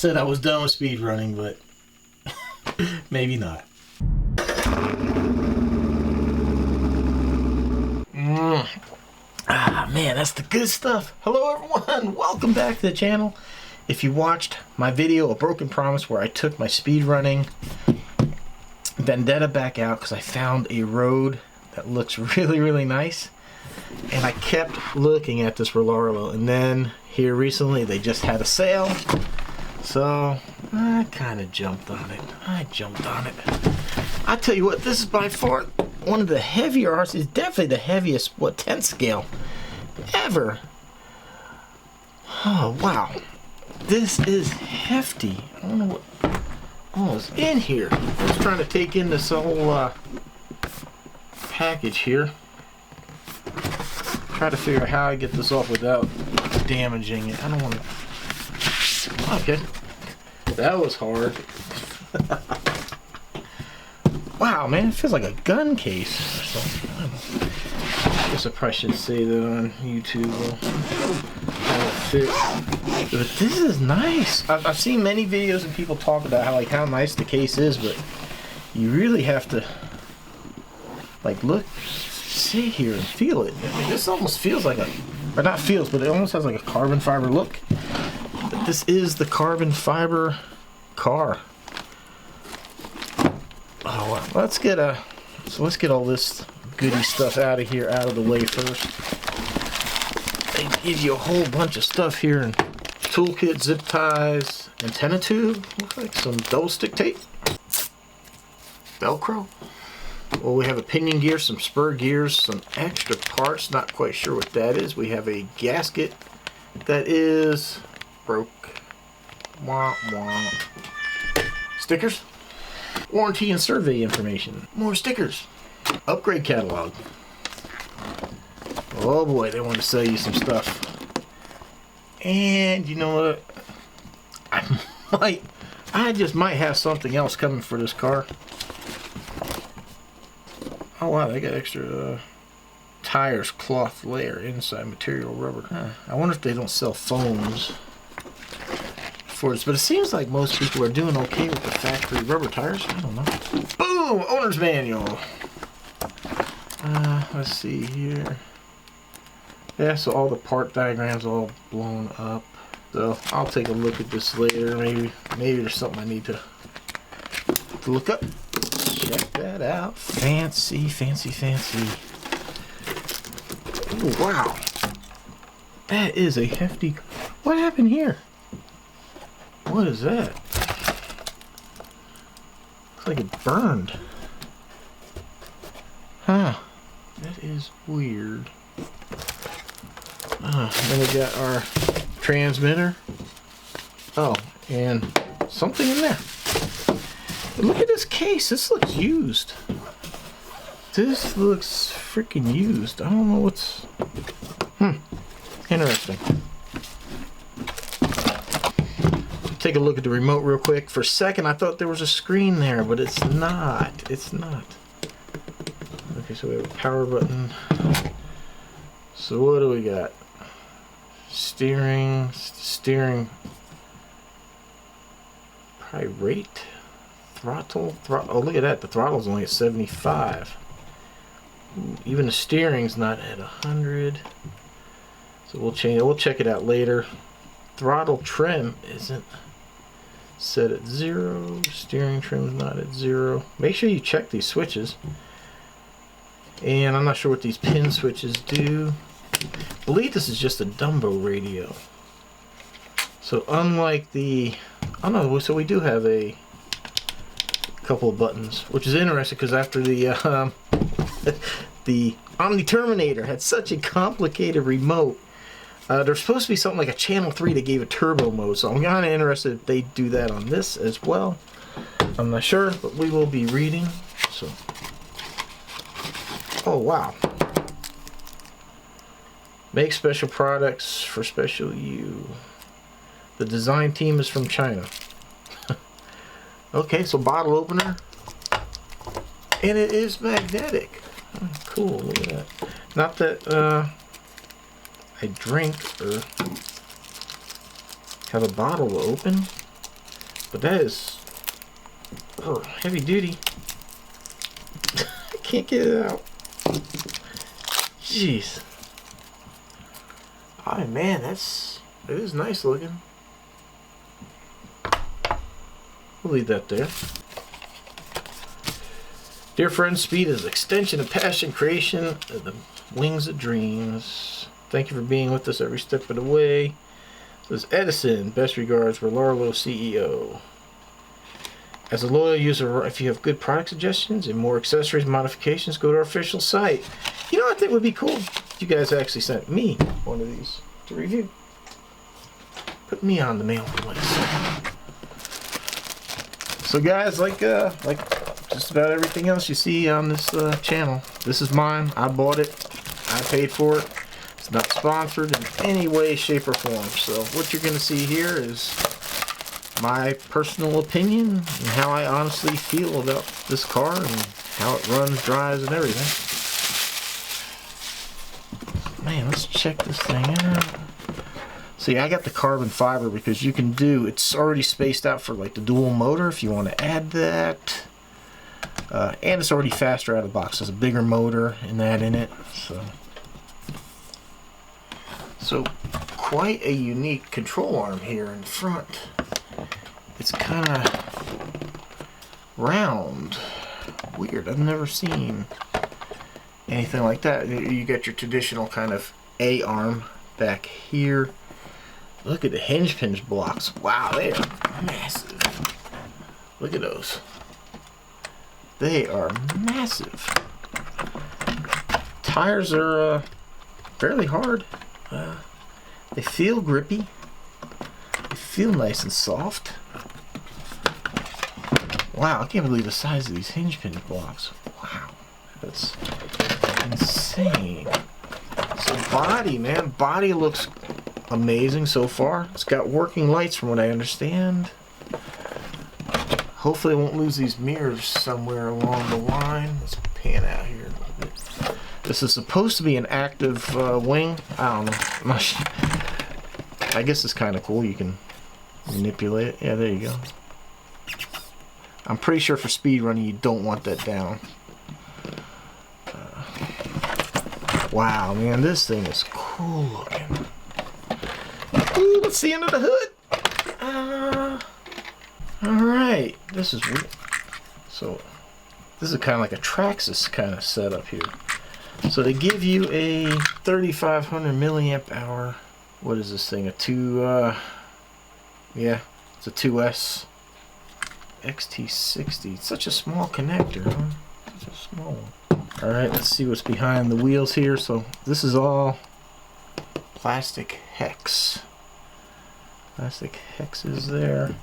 said I was done with speed running, but maybe not. Ah, man, that's the good stuff. Hello, everyone. Welcome back to the channel. If you watched my video, A Broken Promise, where I took my speed running Vendetta back out because I found a road that looks really, really nice. And I kept looking at this Rlaarlo, and then here recently they just had a sale, so I kind of jumped on it. I tell you what, this is by far one of the heavier RCs, definitely the heaviest, 10th scale ever. Oh wow, this is hefty. I don't know what is in here. I was trying to take in this whole package here. Try to figure out how I get this off without damaging it. I don't want to. Okay, that was hard. Wow, man, it feels like a gun case or something. I guess I probably should say that on YouTube. But this is nice. I've seen many videos and people talk about how nice the case is, but you really have to look. Sit here and feel it. I mean, this almost feels like or not feels, but it almost has like a carbon fiber look. But this is the carbon fiber car. Oh wow. Let's get all this goody stuff out of the way first. They give you a whole bunch of stuff here, and toolkit, zip ties, antenna tube, looks like some double stick tape, Velcro. Well, we have a pinion gear, some spur gears, some extra parts, not quite sure what that is. We have a gasket that is broke. Wah, wah. Stickers. Warranty and survey information. More stickers. Upgrade catalog. Oh boy, they want to sell you some stuff. And you know what? I just might have something else coming for this car. Oh wow, they got extra tires, cloth layer, inside material rubber. I wonder if they don't sell foams for this, but it seems like most people are doing okay with the factory rubber tires. I don't know. Boom! Owner's manual. Let's see here. Yeah, so all the part diagrams all blown up. So I'll take a look at this later. Maybe there's something I need to look up. Check that out. Fancy. Ooh, wow. That is a hefty. What happened here? What is that? Looks like it burned. Huh. That is weird. Then we got our transmitter. Oh, and something in there. Look at this case. This looks used. This looks freaking used. I don't know what's... Interesting. Take a look at the remote real quick. For a second, I thought there was a screen there, but it's not. It's not. Okay, so we have a power button. So what do we got? Steering. Probably rate. Throttle. Oh, look at that. The throttle's only at 75. Even the steering's not at 100. So we'll change it. We'll check it out later. Throttle trim isn't set at 0. Steering trim's not at 0. Make sure you check these switches. And I'm not sure what these pin switches do. I believe this is just a Dumbo radio. So unlike the... Oh no, so we do have a couple of buttons, which is interesting because after the the Omni Terminator had such a complicated remote, there's supposed to be something like a channel 3 that gave a turbo mode, so I'm kind of interested if they do that on this as well. I'm not sure, but we will be reading. So, oh wow, make special products for special you. The design team is from China. Okay, so bottle opener, and it is magnetic. Oh, cool, look at that. Not that I drink or have a bottle to open. But that is heavy duty. I can't get it out. Jeez. Oh man, it is nice looking. We'll leave that there. Dear friends, speed is extension of passion, creation of the wings of dreams. Thank you for being with us every step of the way. This is Edison. Best regards, Rlaarlo CEO. As a loyal user, if you have good product suggestions and more accessories modifications, go to our official site. You know what I think would be cool? You guys actually sent me one of these to review. Put me on the mailing list. So guys, like just about everything else you see on this channel, this is mine. I bought it. I paid for it. It's not sponsored in any way, shape, or form. So what you're going to see here is my personal opinion and how I honestly feel about this car and how it runs, drives, and everything. Man, let's check this thing out. See, I got the carbon fiber because you can do, it's already spaced out for like the dual motor if you want to add that. And it's already faster out of the box. There's a bigger motor and that in it. So quite a unique control arm here in front. It's kind of round. Weird. I've never seen anything like that. You got your traditional kind of A arm back here. Look at the hinge blocks. Wow, they are massive. Look at those. They are massive. Tires are fairly hard. They feel grippy. They feel nice and soft. Wow, I can't believe the size of these hinge blocks. Wow, that's insane. So body, man, body looks amazing so far. It's got working lights from what I understand. Hopefully I won't lose these mirrors somewhere along the line. Let's pan out here a little bit. This is supposed to be an active wing. I don't know. I'm not sure. I guess it's kind of cool. You can manipulate it. Yeah, there you go. I'm pretty sure for speed running you don't want that down. Wow, man, this thing is cool looking. Ooh, let's see under the hood. Alright, this is weird. So, this is kind of like a Traxxas kind of setup here. So they give you a 3,500 milliamp hour. What is this thing? Yeah, it's a 2S XT60. It's such a small connector, huh? Such a small one. Alright, let's see what's behind the wheels here. So this is all plastic hex. Plastic hex is there.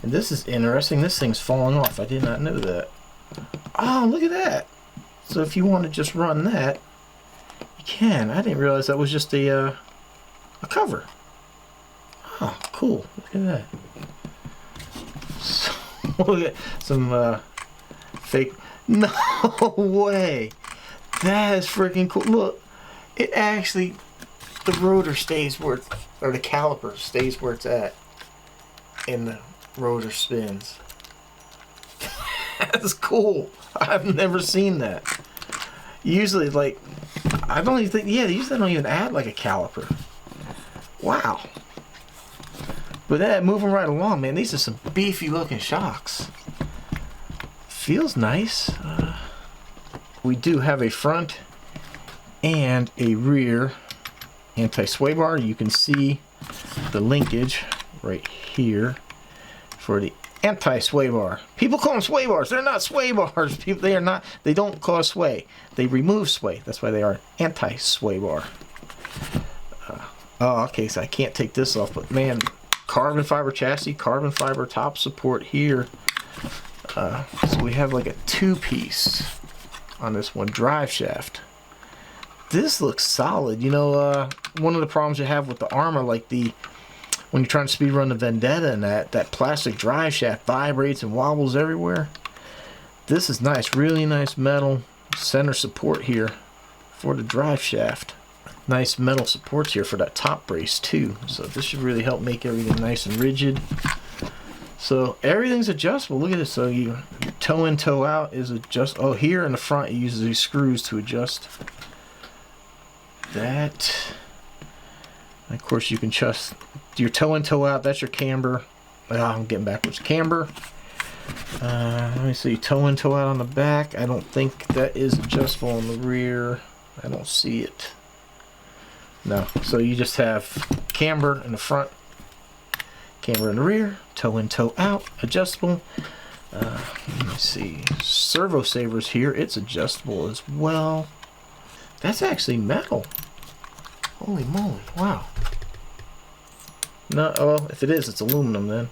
And this is interesting. This thing's falling off. I did not know that. Oh, look at that. So if you want to just run that, you can. I didn't realize that was just a cover. Oh, cool. Look at that. So, look at some fake. No way. That is freaking cool. Look, it actually, the rotor stays where, or the caliper stays where it's at, and the rotor spins. That's cool. I've never seen that. Usually, like, I don't even think, yeah, they usually don't even add like a caliper. Wow. But that moving right along, man, these are some beefy looking shocks. Feels nice. We do have a front and a rear anti-sway bar. You can see the linkage right here for the anti-sway bar. People call them sway bars. They're not sway bars. People, they are not. They don't cause sway. They remove sway. That's why they are anti-sway bar. Oh, okay. So I can't take this off. But man, carbon fiber chassis, carbon fiber top support here. So we have like a two-piece on this one drive shaft. This looks solid. You know, one of the problems you have with the Armor, like when you're trying to speed run the Vendetta and that plastic drive shaft vibrates and wobbles everywhere. This is nice, really nice metal center support here for the drive shaft. Nice metal supports here for that top brace too. So this should really help make everything nice and rigid. So everything's adjustable. Look at this. So you toe in, toe out is adjust. Oh, here in the front, you use these screws to adjust that. And of course, you can adjust your toe in, toe out. That's your camber. Oh, I'm getting backwards. Camber. Let me see. Toe in, toe out on the back. I don't think that is adjustable on the rear. I don't see it. No. So you just have camber in the front, camber in the rear, toe in, toe out, adjustable. Let me see. Servo savers here. It's adjustable as well. That's actually metal. Holy moly. Wow. No, well, if it is, it's aluminum then.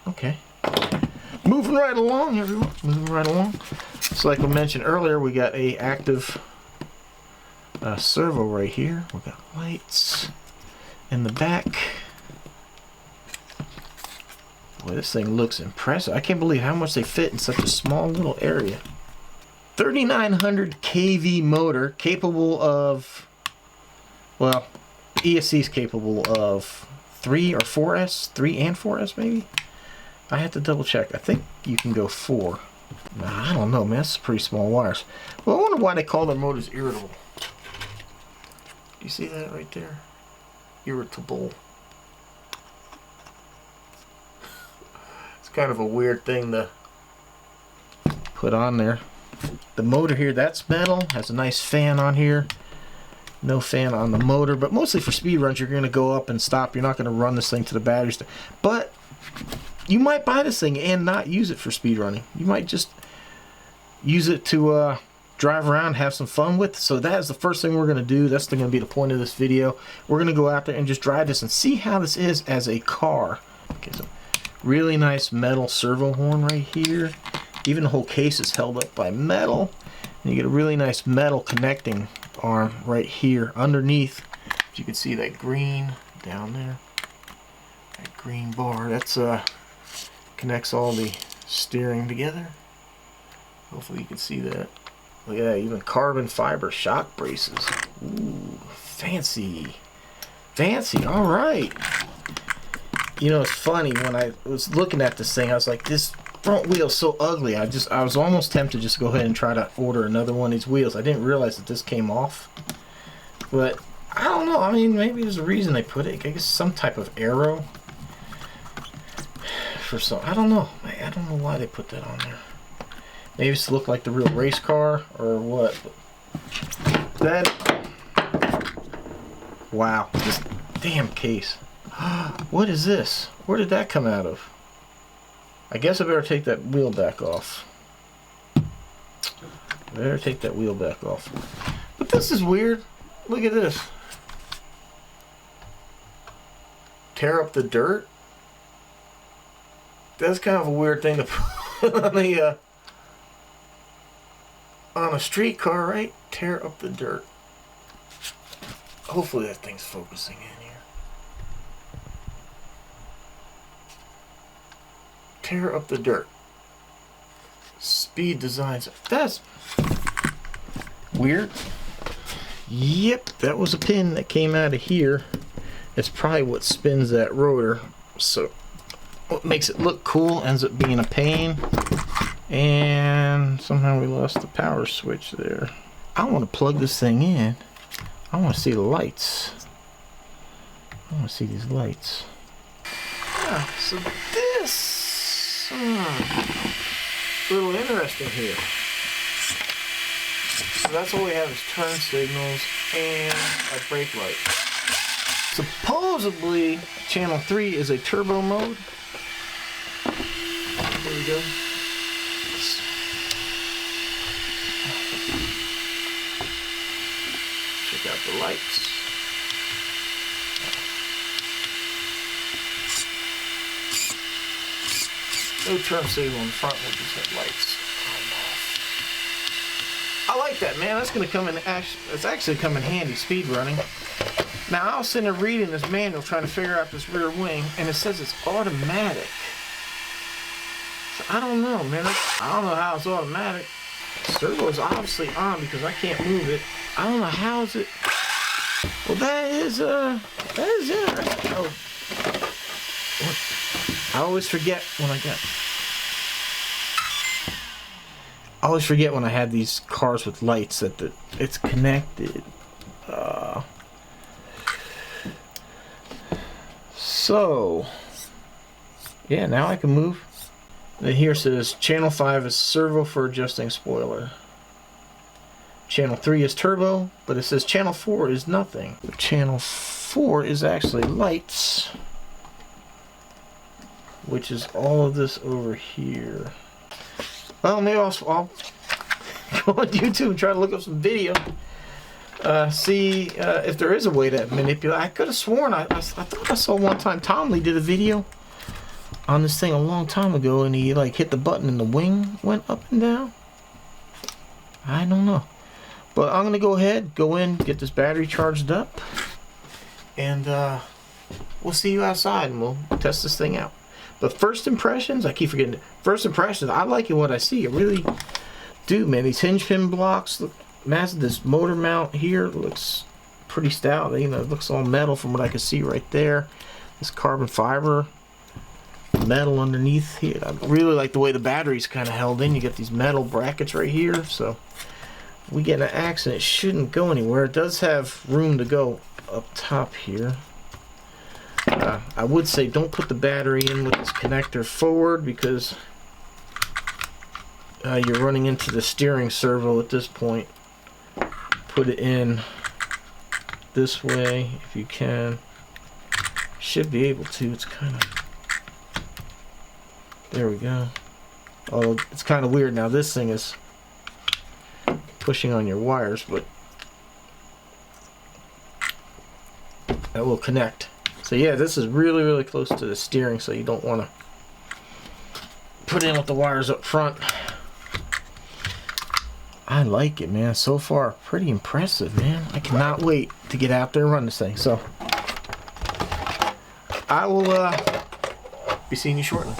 Okay. Moving right along, everyone. Moving right along. So like I mentioned earlier, we got a active servo right here. We got lights in the back. Boy, this thing looks impressive. I can't believe how much they fit in such a small little area. 3900 kV motor, capable of, well, ESC is capable of 3 or 4S, 3 and 4S maybe? I have to double check. I think you can go 4. Nah, I don't know, man. That's pretty small wires. Well, I wonder why they call their motors irritable. You see that right there? Irritable. It's kind of a weird thing to put on there. The motor here, that's metal. Has a nice fan on here. No fan on the motor, but mostly for speed runs, you're going to go up and stop. You're not going to run this thing to the battery. But you might buy this thing and not use it for speed running. You might just use it to drive around, have some fun with. So that is the first thing we're going to do. That's going to be the point of this video. We're going to go out there and just drive this and see how this is as a car. Okay, so really nice metal servo horn right here. Even the whole case is held up by metal. And you get a really nice metal connecting arm right here underneath. If you can see that green down there. That green bar. That's connects all the steering together. Hopefully you can see that. Look at that, even carbon fiber shock braces. Ooh, fancy. Fancy, alright. You know, it's funny, when I was looking at this thing, I was like, this front wheel's so ugly. I was almost tempted to just go ahead and try to order another one of these wheels. I didn't realize that this came off. But, I don't know, I mean, maybe there's a reason they put it. I guess some type of arrow. For some, I don't know. I don't know why they put that on there. Maybe it's to look like the real race car or what. But that, wow, this damn case. What is this? Where did that come out of? I guess I better take that wheel back off. Better take that wheel back off. But this is weird. Look at this. Tear up the dirt. That's kind of a weird thing to put on a street car, right? Tear up the dirt. Hopefully that thing's focusing in here. Tear up the dirt. Speed designs. That's weird. Yep, that was a pin that came out of here. It's probably what spins that rotor. So what makes it look cool ends up being a pain. And somehow we lost the power switch there. I want to plug this thing in. I want to see the lights. I want to see these lights. Yeah, so this a little interesting here. So that's all we have is turn signals and a brake light. Supposedly channel 3 is a turbo mode. There we go. Check out the lights. No turn signal in the front, we'll just have lights. I like that, man. That's gonna come in. It's actually come in handy speed running. Now I was sitting there reading this manual trying to figure out this rear wing, and it says it's automatic. So I don't know, man. I don't know how it's automatic. Servo is obviously on because I can't move it. I don't know how is it. Well, that is interesting. Oh, what? I always forget when I had these cars with lights that it's connected. So yeah, now I can move. And here it says channel 5 is servo for adjusting spoiler. Channel 3 is turbo, but it says channel 4 is nothing. Channel 4 is actually lights, which is all of this over here. Well, maybe I'll go on YouTube and try to look up some video. See if there is a way to manipulate. I could have sworn I thought I saw one time Tom Lee did a video on this thing a long time ago, and he like hit the button and the wing went up and down. I don't know, but I'm gonna go ahead, go in, get this battery charged up, and we'll see you outside and we'll test this thing out. But first impressions, I keep forgetting. First impressions, I like it what I see. I really do, man. These hinge pin blocks look massive. This motor mount here looks pretty stout. You know, it looks all metal from what I can see right there. This carbon fiber metal underneath here. I really like the way the battery's kind of held in. You get these metal brackets right here, so if we get in an accident, it shouldn't go anywhere. It does have room to go up top here. I would say don't put the battery in with this connector forward, because you're running into the steering servo at this point. Put it in this way if you can. Should be able to. It's kind of... There we go. Oh, it's kind of weird now. This thing is pushing on your wires, but that will connect. So yeah, this is really, really close to the steering, so you don't want to put in with the wires up front. I like it, man. So far, pretty impressive, man. I cannot wait to get out there and run this thing. So I will be seeing you shortly.